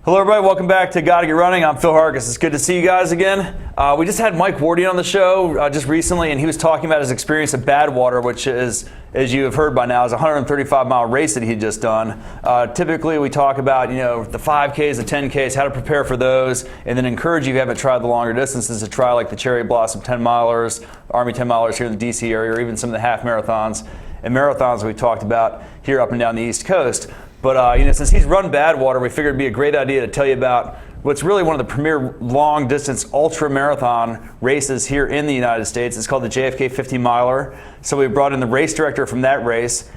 Hello everybody, welcome back to Gotta Get Running. I'm Phil Hargis. It's good to see you guys again. We just had Mike Wardy on the show just recently, and he was talking about his experience at Badwater, which is, as you have heard by now, is a 135-mile race that he just done. Typically we talk about, the 5Ks, the 10Ks, how to prepare for those, and then encourage you if you haven't tried the longer distances to try like the Cherry Blossom 10-milers, Army 10-milers here in the DC area, or even some of the half marathons and marathons we talked about here up and down the East Coast. But since he's run Badwater, we figured it'd be a great idea to tell you about what's really one of the premier long-distance ultra-marathon races here in the United States. It's called the JFK 50-miler. So we brought in the race director from that race.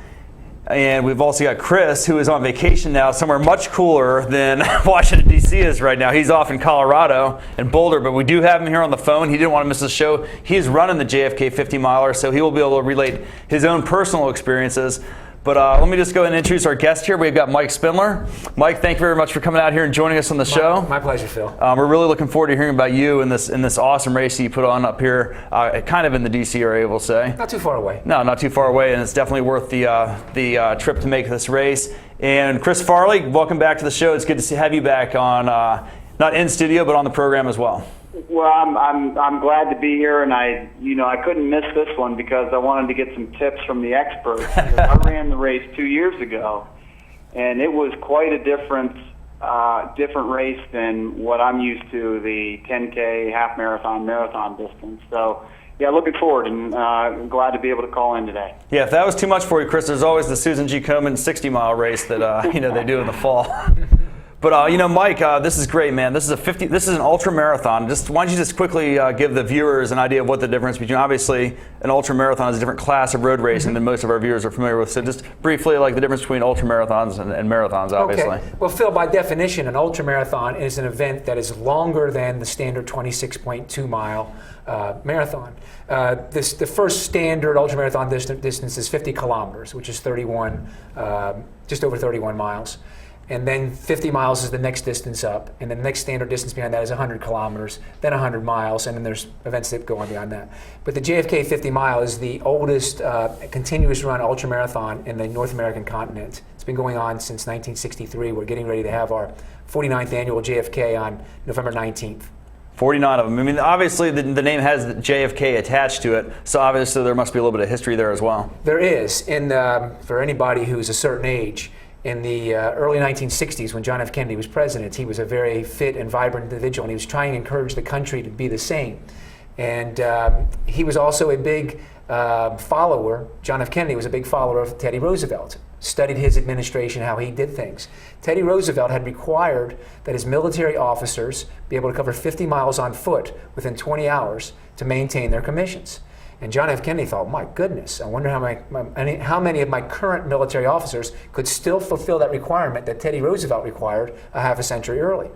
And we've also got Chris, who is on vacation now somewhere much cooler than Washington, D.C. is right now. He's off in Colorado and Boulder, but we do have him here on the phone. He didn't want to miss the show. He's running the JFK 50-miler, so he will be able to relate his own personal experiences. But let me just go ahead and introduce our guest here. We've got Mike Spinnler. Mike, thank you very much for coming out here and joining us on the show. My pleasure, Phil. We're really looking forward to hearing about you in this awesome race that you put on up here, kind of in the DC area, we'll say. Not too far away. No, not too far away, and it's definitely worth the trip to make this race. And Chris Farley, welcome back to the show. It's good to have you back on, not in studio, but on the program as well. Well, I'm glad to be here, and I couldn't miss this one because I wanted to get some tips from the experts. I ran the race 2 years ago, and it was quite a different race than what I'm used to, the 10K, half marathon distance. So, yeah, looking forward, and glad to be able to call in today. Yeah, if that was too much for you, Chris, there's always the Susan G. Komen 60-mile race that they do in the fall. But Mike, this is great, man. This is an ultra marathon. Why don't you just quickly give the viewers an idea of what the difference between, obviously, an ultra marathon is a different class of road racing than most of our viewers are familiar with. So just briefly, like the difference between ultra marathons and marathons, obviously. Okay. Well, Phil, by definition, an ultra marathon is an event that is longer than the standard 26.2 mile marathon. The first standard ultra marathon distance is 50 kilometers, which is just over 31 miles. And then 50 miles is the next distance up, and the next standard distance behind that is 100 kilometers, then 100 miles, and then there's events that go on beyond that. But the JFK 50 mile is the oldest continuous run ultramarathon in the North American continent. It's been going on since 1963. We're getting ready to have our 49th annual JFK on November 19th. 49 of them. I mean, obviously the name has JFK attached to it, so obviously there must be a little bit of history there as well. There is, and for anybody who's a certain age, in the early 1960s, when John F. Kennedy was president, he was a very fit and vibrant individual, and he was trying to encourage the country to be the same. And he was also a big follower. John F. Kennedy was a big follower of Teddy Roosevelt, studied his administration, how he did things. Teddy Roosevelt had required that his military officers be able to cover 50 miles on foot within 20 hours to maintain their commissions. And John F. Kennedy thought, my goodness, I wonder how many of my current military officers could still fulfill that requirement that Teddy Roosevelt required a half a century early.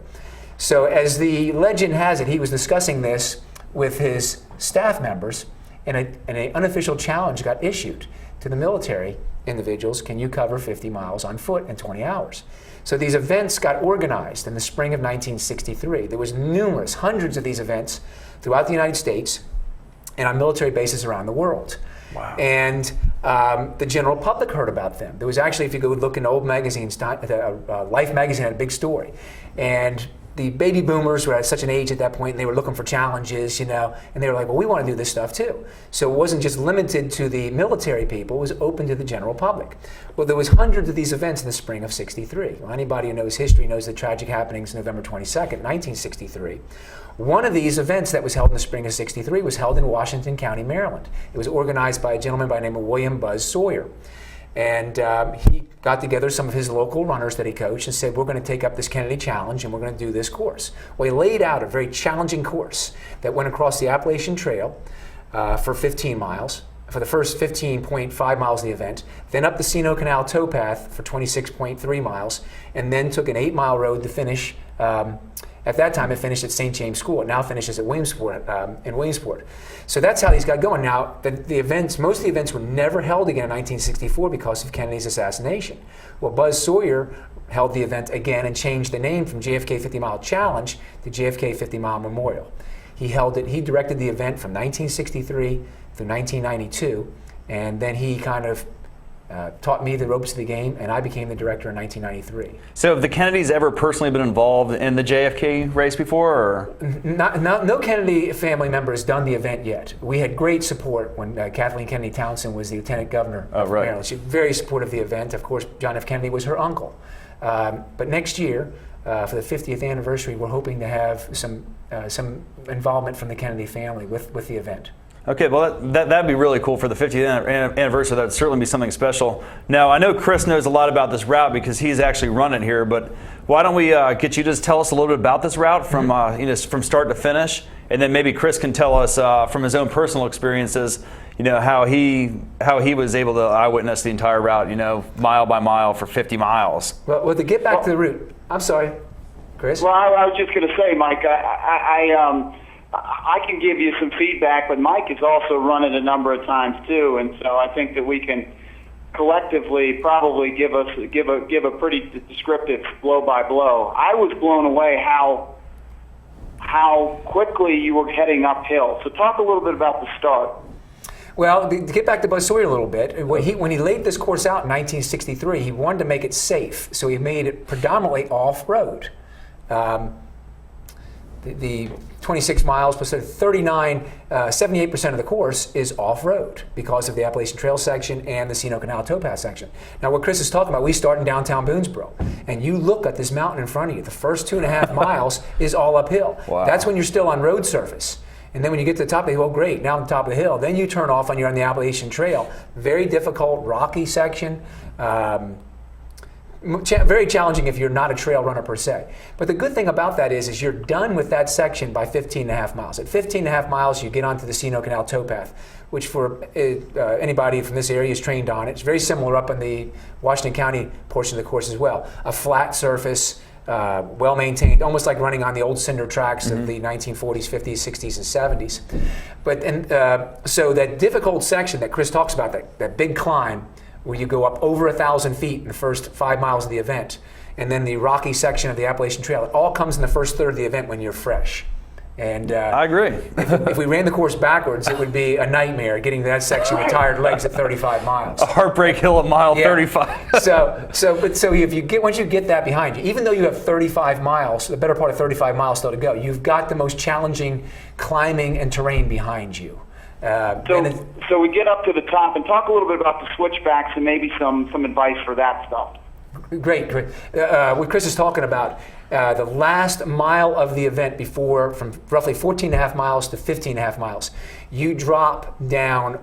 So as the legend has it, he was discussing this with his staff members, and an unofficial challenge got issued to the military individuals: can you cover 50 miles on foot in 20 hours? So these events got organized in the spring of 1963. There was hundreds of these events throughout the United States and on military bases around the world. Wow. And the general public heard about them. There was actually, if you go look in old magazines, Life magazine had a big story. And the baby boomers were at such an age at that point, and they were looking for challenges, and they were like, well, we want to do this stuff too. So it wasn't just limited to the military people, it was open to the general public. Well, there was hundreds of these events in the spring of '63. Well, anybody who knows history knows the tragic happenings November 22nd, 1963. One of these events that was held in the spring of '63 was held in Washington County, Maryland. It was organized by a gentleman by the name of William Buzz Sawyer. And he got together some of his local runners that he coached and said, we're going to take up this Kennedy Challenge and we're going to do this course. Well, he laid out a very challenging course that went across the Appalachian Trail for 15 miles, for the first 15.5 miles of the event, then up the Sino Canal towpath for 26.3 miles, and then took an 8-mile road to finish. At that time, it finished at St. James School. It now finishes at Williamsport, in Williamsport. So that's how these got going. Now, most of the events were never held again in 1964 because of Kennedy's assassination. Well, Buzz Sawyer held the event again and changed the name from JFK 50 Mile Challenge to JFK 50 Mile Memorial. He directed the event from 1963 through 1992, and then he kind of taught me the ropes of the game, and I became the director in 1993. So have the Kennedys ever personally been involved in the JFK race before? Or? No Kennedy family member has done the event yet. We had great support when Kathleen Kennedy Townsend was the lieutenant governor of Maryland. She was very supportive of the event. Of course, John F. Kennedy was her uncle. But next year, for the 50th anniversary, we're hoping to have some involvement from the Kennedy family with the event. Okay, well, that'd be really cool for the 50th anniversary. That'd certainly be something special. Now, I know Chris knows a lot about this route because he's actually run it here, but why don't we get you to just tell us a little bit about this route from from start to finish, and then maybe Chris can tell us from his own personal experiences, how he was able to eyewitness the entire route, mile by mile for 50 miles. Well, to get back to the route, I'm sorry, Chris. Well, I was just going to say, Mike, I can give you some feedback, but Mike has also run it a number of times too, and so I think that we can collectively probably give a pretty descriptive blow by blow. I was blown away how quickly you were heading uphill. So talk a little bit about the start. Well, to get back to Buzz Sawyer a little bit, when he laid this course out in 1963, he wanted to make it safe, so he made it predominantly off-road. The 26 miles plus 39, 78% of the course is off-road because of the Appalachian Trail section and the Sino Canal towpath section. Now, what Chris is talking about, we start in downtown Boonesboro, and you look at this mountain in front of you. The first 2.5 miles is all uphill. Wow. That's when you're still on road surface. And then when you get to the top of the hill, great, now on the top of the hill. Then you turn off and you're on the Appalachian Trail. Very difficult, rocky section. Very challenging if you're not a trail runner per se. But the good thing about that is you're done with that section by 15.5 miles. At 15.5 miles, you get onto the Sino Canal towpath, which for anybody from this area is trained on. It's very similar up in the Washington County portion of the course as well. A flat surface, well maintained, almost like running on the old cinder tracks of the 1940s, 50s, 60s, and 70s. But so that difficult section that Chris talks about, that big climb, where you go up over 1,000 feet in the first 5 miles of the event, and then the rocky section of the Appalachian Trail. It all comes in the first third of the event when you're fresh. And I agree. if we ran the course backwards, it would be a nightmare getting to that section with tired legs at 35 miles. A heartbreak hill at mile 35. so if once you get that behind you, even though you have 35 miles, the better part of 35 miles still to go, you've got the most challenging climbing and terrain behind you. So we get up to the top and talk a little bit about the switchbacks and maybe some advice for that stuff. Great. What Chris is talking about, the last mile of the event before, from roughly 14.5 miles to 15.5 miles, you drop down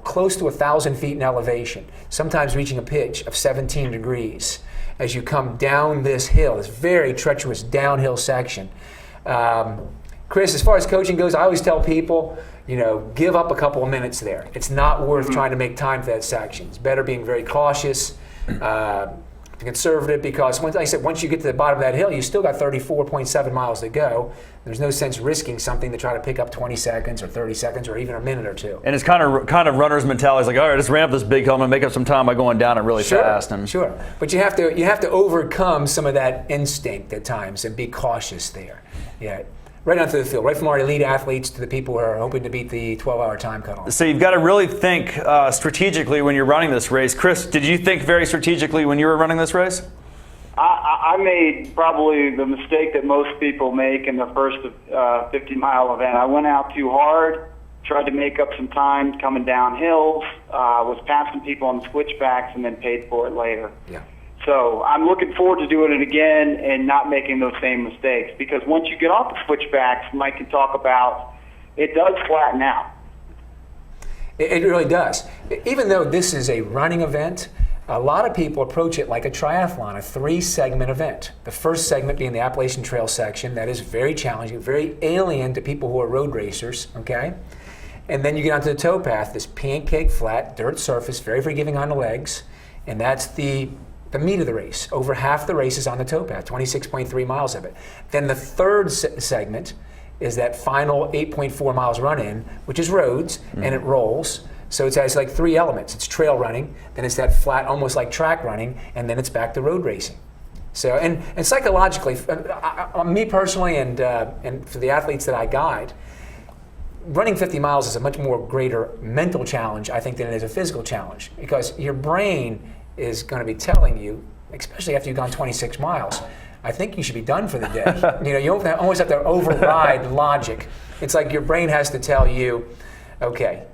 close to 1,000 feet in elevation, sometimes reaching a pitch of 17 degrees as you come down this hill, this very treacherous downhill section. Chris, as far as coaching goes, I always tell people, give up a couple of minutes there. It's not worth trying to make time for that section. It's better being very cautious, conservative, because once you get to the bottom of that hill, you still got 34.7 miles to go. There's no sense risking something to try to pick up 20 seconds or 30 seconds or even a minute or two. And it's kind of runner's mentality. It's like, all right, just ramp up this big hill. I'm gonna make up some time by going down it really fast. Sure, but you have to overcome some of that instinct at times and be cautious there. Yeah. Right onto the field, right from our elite athletes to the people who are hoping to beat the 12-hour time cutoff. So you've got to really think strategically when you're running this race. Chris, did you think very strategically when you were running this race? I made probably the mistake that most people make in the first 50-mile event. I went out too hard, tried to make up some time coming down hills, was passing people on the switchbacks, and then paid for it later. Yeah. So I'm looking forward to doing it again and not making those same mistakes, because once you get off the switchbacks, Mike can talk about, it does flatten out. It really does. Even though this is a running event, a lot of people approach it like a triathlon, a 3-segment event. The first segment being the Appalachian Trail section. That is very challenging, very alien to people who are road racers, okay? And then you get onto the towpath, this pancake flat, dirt surface, very forgiving on the legs, and that's the meat of the race. Over half the race is on the towpath, 26.3 miles of it. Then the third segment is that final 8.4 miles run-in, which is roads, and it rolls. So it has like 3 elements. It's trail running, then it's that flat, almost like track running, and then it's back to road racing. So, and psychologically, me personally, and for the athletes that I guide, running 50 miles is a much more greater mental challenge, I think, than it is a physical challenge, because your brain is going to be telling you, especially after you've gone 26 miles, I think you should be done for the day. You almost have to override logic. It's like your brain has to tell you, okay,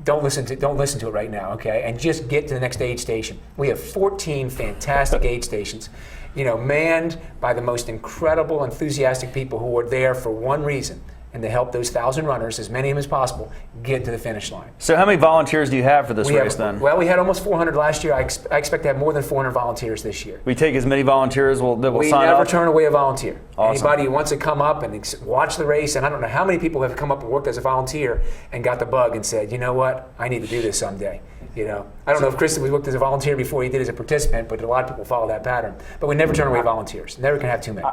don't listen to it right now, okay, and just get to the next aid station. We have 14 fantastic aid stations, manned by the most incredible, enthusiastic people who are there for one reason, and to help those 1,000 runners, as many of them as possible, get to the finish line. So how many volunteers do you have for this race then? Well, we had almost 400 last year. I expect to have more than 400 volunteers this year. We take as many volunteers that will sign up? We never turn away a volunteer. Awesome. Anybody who wants to come up and watch the race, and I don't know how many people have come up and worked as a volunteer and got the bug and said, you know what, I need to do this someday. I don't know if Chris was worked as a volunteer before he did as a participant, but a lot of people follow that pattern. But we never turn away volunteers. Never can have too many.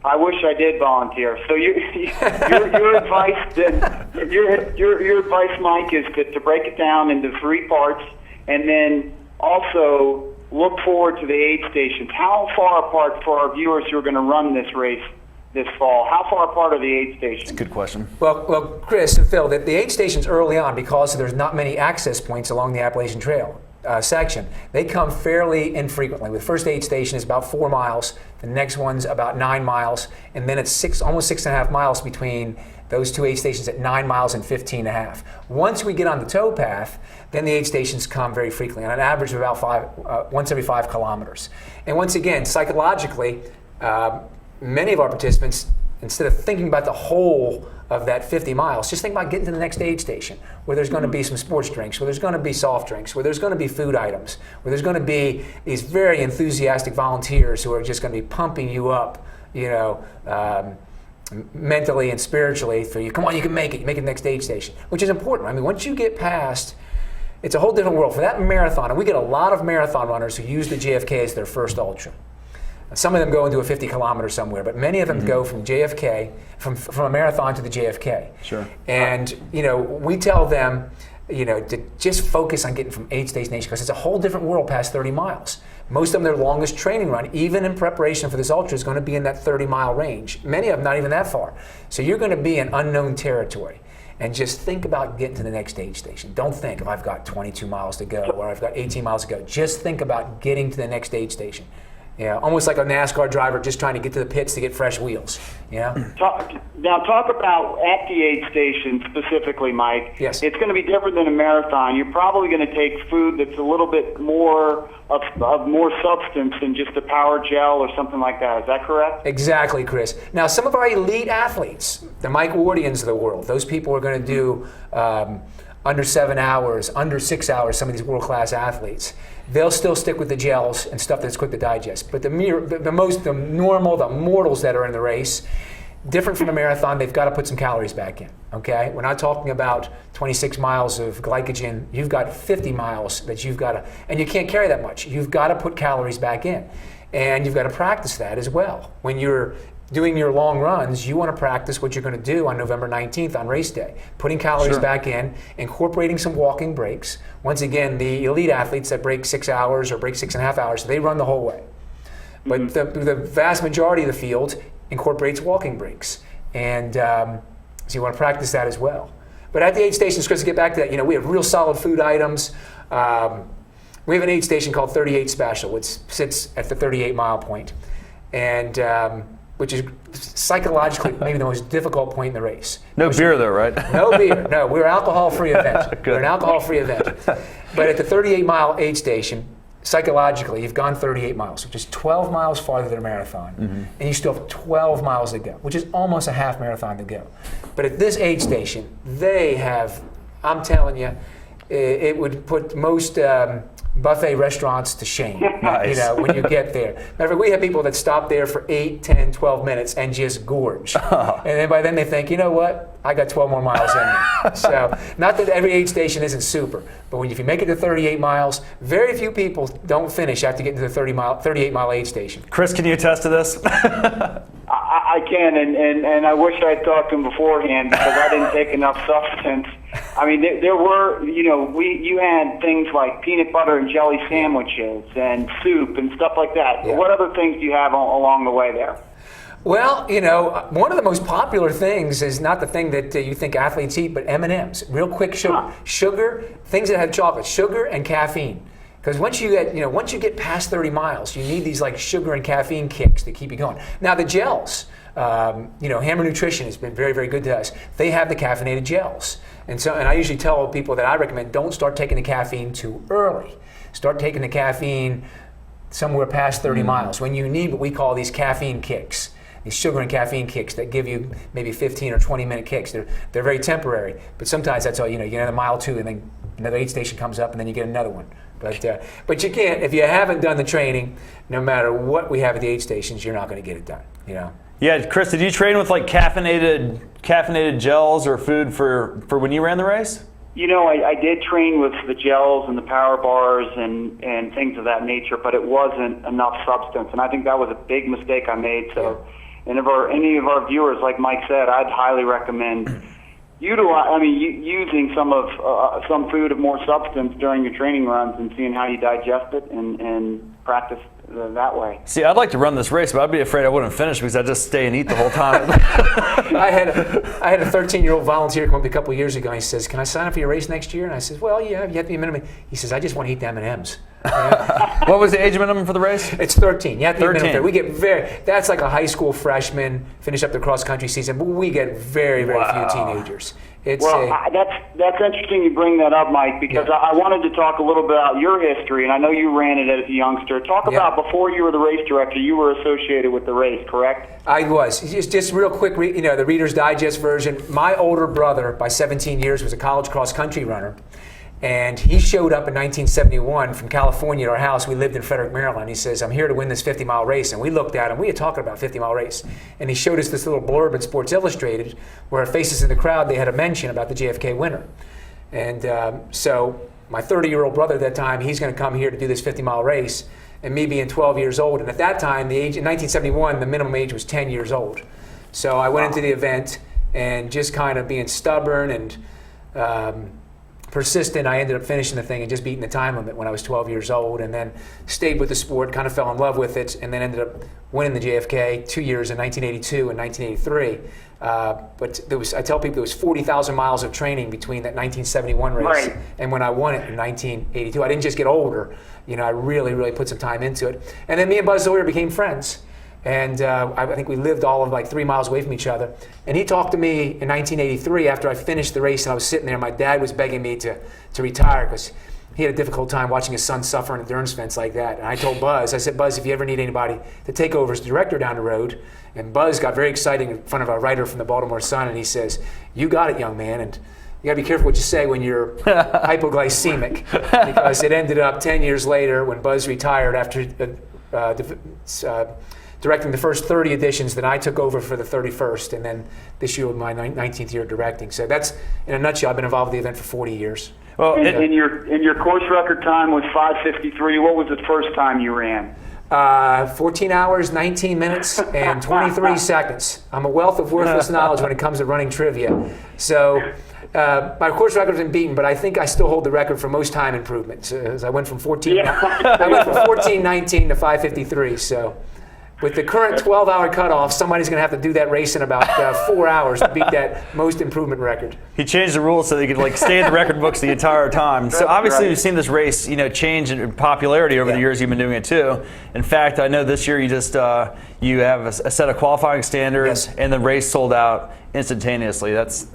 I wish I did volunteer. So your advice, your advice, Mike, is to break it down into 3 parts, and then also look forward to the aid stations. How far apart, for our viewers who are going to run this race this fall, how far apart are the aid stations? That's a good question. Well, Chris and Phil, the aid stations early on, because there's not many access points along the Appalachian Trail section, they come fairly infrequently. The first aid station is about 4 miles, the next one's about 9 miles, and then it's almost 6.5 miles between those 2 aid stations at 9 miles and 15.5. Once we get on the towpath, then the aid stations come very frequently, on an average of about once every 5 kilometers. And once again, psychologically, many of our participants, instead of thinking about the whole of that 50 miles, just think about getting to the next aid station, where there's going to be some sports drinks, where there's going to be soft drinks, where there's going to be food items, where there's going to be these very enthusiastic volunteers who are just going to be pumping you up, mentally and spiritually for you. Come on, you can make it. You make it to the next aid station, which is important. I mean, once you get past, it's a whole different world. For that marathon, and we get a lot of marathon runners who use the JFK as their first ultra. Some of them go into a 50 kilometer somewhere, but many of them go from JFK, from a marathon to the JFK. Sure. And, we tell them, to just focus on getting from aid station to aid, because it's a whole different world past 30 miles. Most of them, their longest training run, even in preparation for this ultra, is going to be in that 30-mile range. Many of them not even that far. So you're going to be in unknown territory. And just think about getting to the next aid station. Don't think, if I've got 22 miles to go or I've got 18 miles to go. Just think about getting to the next aid station. Almost like a NASCAR driver just trying to get to the pits to get fresh wheels. Talk about at the aid station specifically, Mike. Yes. It's going to be different than a marathon. You're probably going to take food that's a little bit more of more substance than just a power gel or something like that. Is that correct? Exactly, Chris. Now, some of our elite athletes, the Mike Wardians of the world, those people are going to do under 7 hours, under 6 hours, some of these world-class athletes. They'll still stick with the gels and stuff that's quick to digest. But the mortals that are in the race, different from a marathon, they've got to put some calories back in, okay? We're not talking about 26 miles of glycogen. You've got 50 miles that you've got to, and you can't carry that much. You've got to put calories back in. And you've got to practice that as well. When you're doing your long runs, you want to practice what you're going to do on November 19th on race day. Putting calories back in, incorporating some walking breaks. Once again, the elite athletes that break 6 hours or break 6.5 hours, they run the whole way. But the vast majority of the field incorporates walking breaks. And so you want to practice that as well. But at the aid stations, Chris, to get back to that, we have real solid food items. We have an aid station called 38 Special, which sits at the 38-mile point. And which is psychologically maybe the most difficult point in the race. No beer though, right? No beer. No, we're an alcohol-free event. We're an alcohol-free event. But at the 38-mile aid station, psychologically, you've gone 38 miles, which is 12 miles farther than a marathon, and you still have 12 miles to go, which is almost a half marathon to go. But at this aid station, they have, I'm telling you, it would put most buffet restaurants to shame, Nice. When you get there. Matter of fact, we have people that stop there for 8, 10, 12 minutes and just gorge. And then by then they think, you know what, I got 12 more miles in me. So, not that every aid station isn't super, but if you make it to 38 miles, very few people don't finish after getting to the 38-mile aid station. Chris, can you attest to this? I can, and I wish I'd talked to him beforehand because I didn't take enough substance. I mean, there were, you had things like peanut butter and jelly sandwiches and soup and stuff like that. Yeah. What other things do you have along the way there? Well, you know, one of the most popular things is not the thing that you think athletes eat, but M&Ms, real quick sugar. Sugar, things that have chocolate, sugar and caffeine. Because once you get past 30 miles, you need these like sugar and caffeine kicks to keep you going. Now the gels, Hammer Nutrition has been very, very good to us. They have the caffeinated gels. And I usually tell people that I recommend don't start taking the caffeine too early. Start taking the caffeine somewhere past 30 miles when you need what we call these caffeine kicks. These sugar and caffeine kicks that give you maybe 15 or 20 minute kicks. They're very temporary, but sometimes that's all you get another mile or two and then another aid station comes up and then you get another one. But you can't, if you haven't done the training, no matter what we have at the aid stations, you're not going to get it done, Yeah, Chris, did you train with like caffeinated gels or food for when you ran the race? I did train with the gels and the power bars and things of that nature, but it wasn't enough substance, and I think that was a big mistake I made. So, and if any of our viewers, like Mike said, I'd highly recommend using some food of more substance during your training runs and seeing how you digest it and practice that way. See, I'd like to run this race, but I'd be afraid I wouldn't finish because I'd just stay and eat the whole time. I had a 13-year-old volunteer come up a couple of years ago and he says, "Can I sign up for your race next year?" And I said, "Well, yeah, you have to be a minimum." He says, "I just want to eat the M&Ms." What was the age minimum for the race? It's 13. You have to be 13. minimum. We get that's like a high school freshman finish up the cross country season, but we get very, very few teenagers. That's interesting you bring that up, Mike, because I wanted to talk a little bit about your history, and I know you ran it as a youngster. Talk about before you were the race director, you were associated with the race, correct? I was. Just real quick, the Reader's Digest version. My older brother, by 17 years, was a college cross country runner. And he showed up in 1971 from California at our house. We lived in Frederick, Maryland. He says, "I'm here to win this 50-mile race." And we looked at him. We had talking about 50-mile race. And he showed us this little blurb in Sports Illustrated where Faces in the Crowd, they had a mention about the JFK winner. And so my 30-year-old brother at that time, he's going to come here to do this 50-mile race. And me being 12 years old. And at that time, the age in 1971, the minimum age was 10 years old. So I went into the event and just kind of being stubborn and persistent, I ended up finishing the thing and just beating the time limit when I was 12 years old, and then stayed with the sport, kind of fell in love with it, and then ended up winning the JFK 2 years in 1982 and 1983. But I tell people there was 40,000 miles of training between that 1971 race and when I won it in 1982. I didn't just get older, I really, really put some time into it. And then me and Buzz Sawyer became friends. And I think we lived all of like 3 miles away from each other. And he talked to me in 1983 after I finished the race and I was sitting there. My dad was begging me to retire because he had a difficult time watching his son suffer in endurance events like that. And I told Buzz, I said, "Buzz, if you ever need anybody to take over as director down the road." And Buzz got very excited in front of a writer from the Baltimore Sun, and he says, "You got it, young man. And you got to be careful what you say when you're hypoglycemic," because it ended up 10 years later when Buzz retired after directing the first 30 editions, then I took over for the 31st, and then this year was my 19th year directing. So that's, in a nutshell, I've been involved with the event for 40 years. Well, and your course record time was 5:53. What was the first time you ran? 14 hours, 19 minutes, and 23 seconds. I'm a wealth of worthless knowledge when it comes to running trivia. So my course record has been beaten, but I think I still hold the record for most time improvement. As I went from 14:19 to 5:53. So with the current 12-hour cutoff, somebody's going to have to do that race in about 4 hours to beat that most improvement record. He changed the rules so they could stay in the record books the entire time. So obviously we've seen this race, change in popularity over the years you've been doing it too. In fact, I know this year you just you have a set of qualifying standards, and the race sold out instantaneously. That's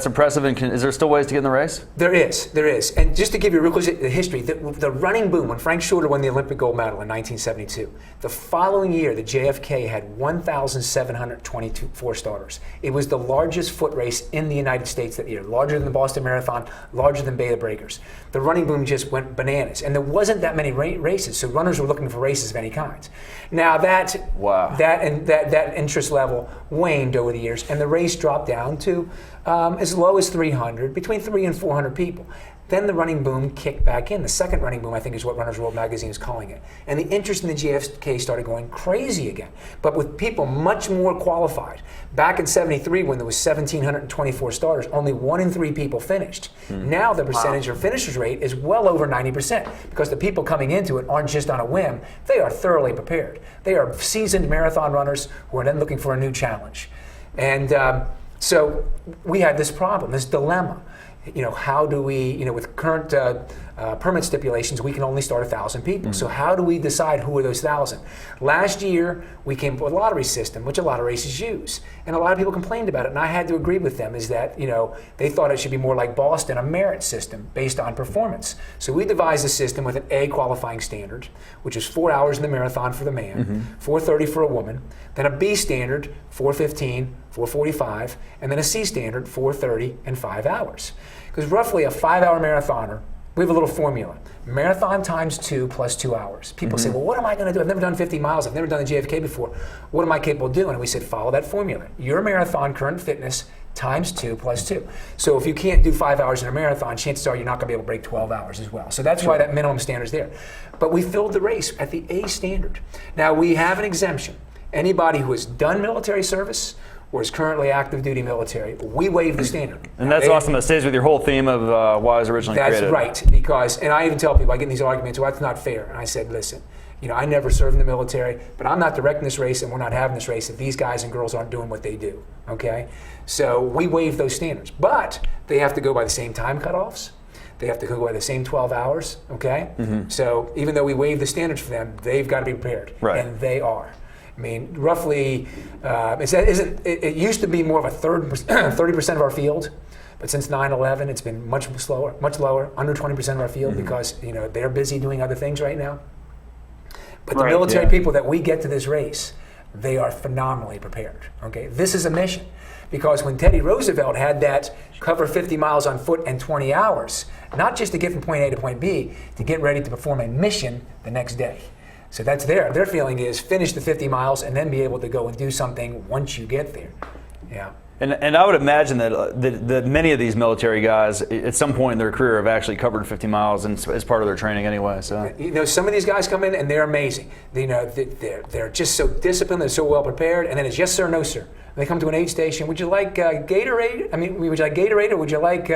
impressive. And is there still ways to get in the race? There is. And just to give you a real quick history, the running boom, when Frank Shorter won the Olympic gold medal in 1972, the following year, the JFK had 1,724 starters. It was the largest foot race in the United States that year, larger than the Boston Marathon, larger than Bay of Breakers. The running boom just went bananas, and there wasn't that many races, so runners were looking for races of any kind. Now that interest level waned over the years, and the race dropped down to as low as 300, between 300 and 400 people. Then the running boom kicked back in. The second running boom, I think, is what Runner's World magazine is calling it. And the interest in the JFK started going crazy again, but with people much more qualified. Back in '73, when there was 1,724 starters, only 1 in 3 people finished. Now the percentage of finishers rate is well over 90%, because the people coming into it aren't just on a whim. They are thoroughly prepared. They are seasoned marathon runners who are then looking for a new challenge. And so we had this problem, this dilemma. How do we, with current permit stipulations, we can only start 1,000 people. So how do we decide who are those 1,000? Last year, we came up with a lottery system, which a lot of races use. And a lot of people complained about it, and I had to agree with them, is that, they thought it should be more like Boston, a merit system based on performance. So we devised a system with an A qualifying standard, which is 4 hours in the marathon for the man, 4:30 for a woman, then a B standard, 4:15, 4:45, and then a C standard, 4:30 and 5 hours. Because roughly a 5-hour marathoner, we have a little formula. Marathon times 2 plus 2 hours. People say, well, what am I going to do? I've never done 50 miles. I've never done the JFK before. What am I capable of doing? And we said, follow that formula. Your marathon current fitness times 2 plus 2. So if you can't do 5 hours in a marathon, chances are you're not going to be able to break 12 hours as well. So that's why that minimum standard is there. But we filled the race at the A standard. Now we have an exemption. Anybody who has done military service or is currently active duty military, we waive the standard. And that's awesome. That stays with your whole theme of why it was originally created. That's right, because, and I even tell people, I get in these arguments, well, that's not fair. And I said, listen, I never served in the military, but I'm not directing this race and we're not having this race if these guys and girls aren't doing what they do, okay? So we waive those standards, but they have to go by the same time cutoffs. They have to go by the same 12 hours, okay? So even though we waive the standards for them, they've got to be prepared, and they are. I mean, roughly, it used to be more of a 30% of our field, but since 9/11, it's been much lower, under 20% of our field, because they're busy doing other things right now. But the military people that we get to this race, they are phenomenally prepared. Okay, this is a mission, because when Teddy Roosevelt had that cover 50 miles on foot in 20 hours, not just to get from point A to point B, to get ready to perform a mission the next day. So that's their feeling is finish the 50 miles and then be able to go and do something once you get there. Yeah. And I would imagine that many of these military guys, at some point in their career, have actually covered 50 miles as part of their training anyway. So some of these guys come in and they're amazing. They're just so disciplined, they're so well prepared, and then it's yes sir, no sir. They come to an aid station. Would you like Gatorade? Would you like Gatorade, or would you like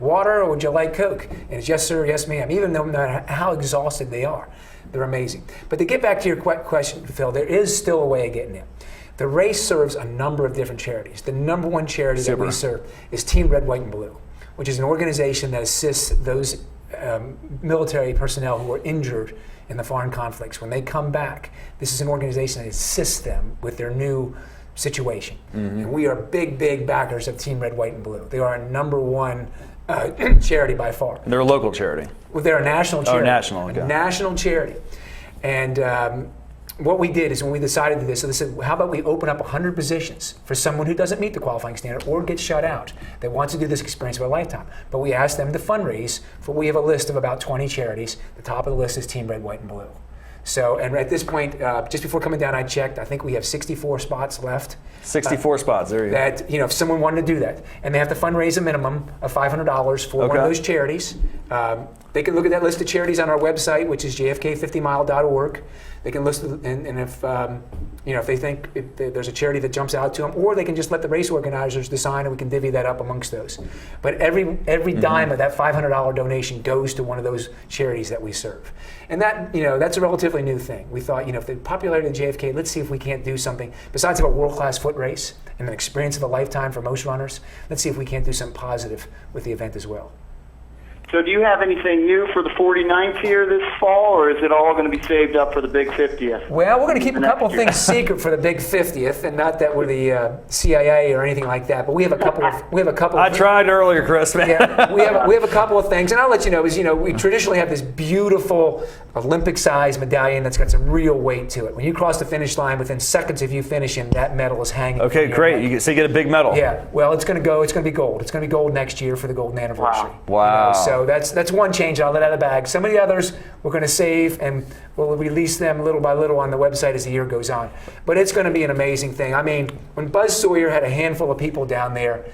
water, or would you like Coke? And it's yes sir, yes ma'am. Even no matter how exhausted they are, they're amazing. But to get back to your question, Phil, there is still a way of getting in. The race serves a number of different charities. The number one charity that we serve is Team Red, White, and Blue, which is an organization that assists those military personnel who are injured in the foreign conflicts. When they come back, this is an organization that assists them with their new situation. And we are big, big backers of Team Red, White, and Blue. They are our number one charity by far. They're a local charity. Well, they're a national charity. Oh, national. Okay. A national charity. And what we did is when we decided to do this, so they said, how about we open up 100 positions for someone who doesn't meet the qualifying standard or gets shut out, that wants to do this experience of a lifetime. But we asked them to fundraise, we have a list of about 20 charities. The top of the list is Team Red, White, and Blue. So, and at this point, just before coming down, I checked, I think we have 64 spots left. 64 spots, there you go. That, if someone wanted to do that, and they have to fundraise a minimum of $500 for one of those charities. They can look at that list of charities on our website, which is jfk50mile.org. They can list, and if they think there's a charity that jumps out to them, or they can just let the race organizers decide, and we can divvy that up amongst those. But every dime of that $500 donation goes to one of those charities that we serve. And that, that's a relatively new thing. We thought, if the popularity of the JFK, let's see if we can't do something besides have a world-class foot race and an experience of a lifetime for most runners. Let's see if we can't do something positive with the event as well. So do you have anything new for the 49th here this fall, or is it all going to be saved up for the big 50th? Well, we're going to keep a couple of things secret for the big 50th, and not that we're the CIA or anything like that. But we have a couple of. I tried earlier, Chris. Man. Yeah, we have a couple of things, and I'll let you know. We traditionally have this beautiful Olympic-sized medallion that's got some real weight to it. When you cross the finish line, within seconds of you finishing, that medal is hanging. Okay, great. So you get a big medal. Yeah. Well, it's going to be gold. It's going to be gold next year for the golden anniversary. Wow. So that's one change I'll let out of the bag. Some of the others we're going to save, and we'll release them little by little on the website as the year goes on. But it's going to be an amazing thing. When Buzz Sawyer had a handful of people down there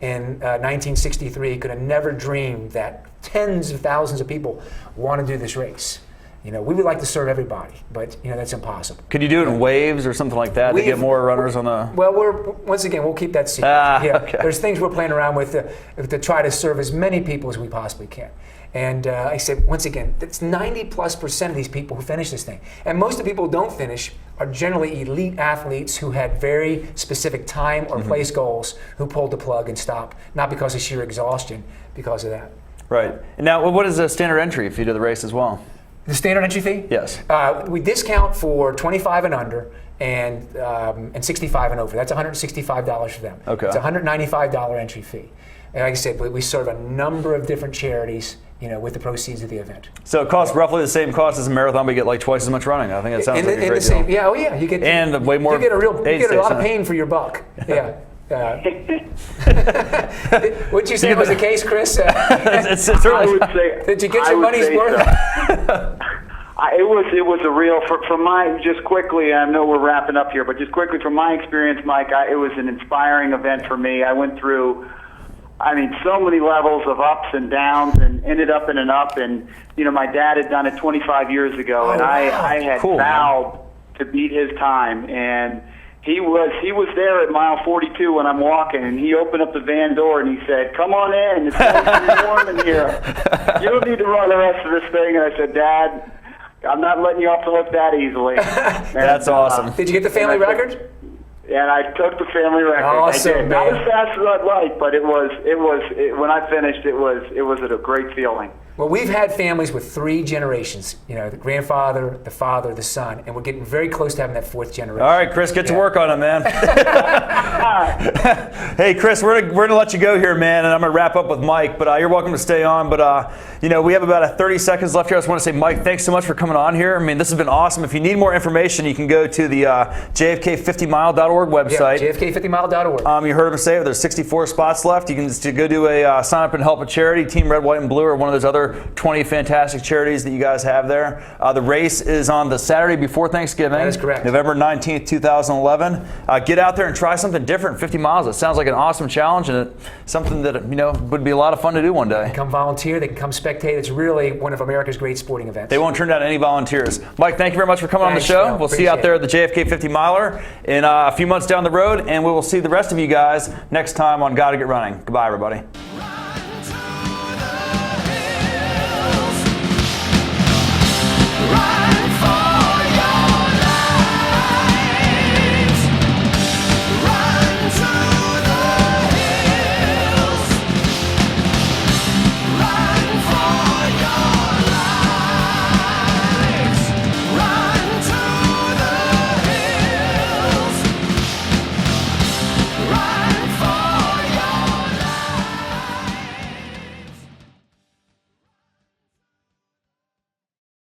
in 1963 could have never dreamed that tens of thousands of people want to do this race. We would like to serve everybody, but that's impossible. Could you do it in waves or something like that to get more runners on the? Well, we'll keep that secret. Okay. There's things we're playing around with to try to serve as many people as we possibly can. And I said, once again, it's 90+% of these people who finish this thing. And most of the people who don't finish are generally elite athletes who had very specific time or place goals, who pulled the plug and stopped, not because of sheer exhaustion, because of that. Right. Now, what is the standard entry if you do the race as well? The standard entry fee? Yes. We discount for 25 and under and 65 and over. That's $165 for them. Okay. It's a $195 entry fee. And like I said, we serve a number of different charities, with the proceeds of the event. So it costs roughly the same cost as a marathon, but you get like twice as much running. I think it sounds like a great deal. Yeah, oh yeah, you get and way more. You get a lot of pain for your buck. Yeah. What you say was the case, Chris? It's I would say. Did you get your money's worth? It was a real for my just quickly. I know we're wrapping up here, but just quickly from my experience, Mike, it was an inspiring event for me. I went through. So many levels of ups and downs, and ended up in an up. And my dad had done it 25 years ago, and I had vowed to beat his time. And he was there at mile 42 when I'm walking, and he opened up the van door and he said, "Come on in. It's pretty warm in here. You don't need to run the rest of this thing." And I said, "Dad, I'm not letting you off the hook that easily." That's awesome. Did you get the family record? And I took the family record. Awesome, I did. man. Not as fast as I'd like, but it was when I finished, it was a great feeling. Well, we've had families with 3 generations, the grandfather, the father, the son, and we're getting very close to having that 4th generation. All right, Chris, get to work on it, man. Hey, Chris, we're gonna let you go here, man, and I'm gonna wrap up with Mike, but you're welcome to stay on. But we have about 30 seconds left here. I just want to say, Mike, thanks so much for coming on here. This has been awesome. If you need more information, you can go to the JFK50mile.org website. Yeah, JFK50mile.org. You heard him say there's 64 spots left. You can just go do a sign up and help a charity, Team Red, White, and Blue, or one of those other 20 fantastic charities that you guys have there. The race is on the Saturday before Thanksgiving. That is correct. November 19th, 2011. Get out there and try something different. 50 miles. It sounds like an awesome challenge, and it's something that would be a lot of fun to do one day. They can come volunteer. They can come spectate. It's really one of America's great sporting events. They won't turn down any volunteers. Mike, thank you very much for coming on the show. Phil. We'll see you out there at the JFK 50 miler in a few months down the road, and we will see the rest of you guys next time on Gotta Get Running. Goodbye, everybody.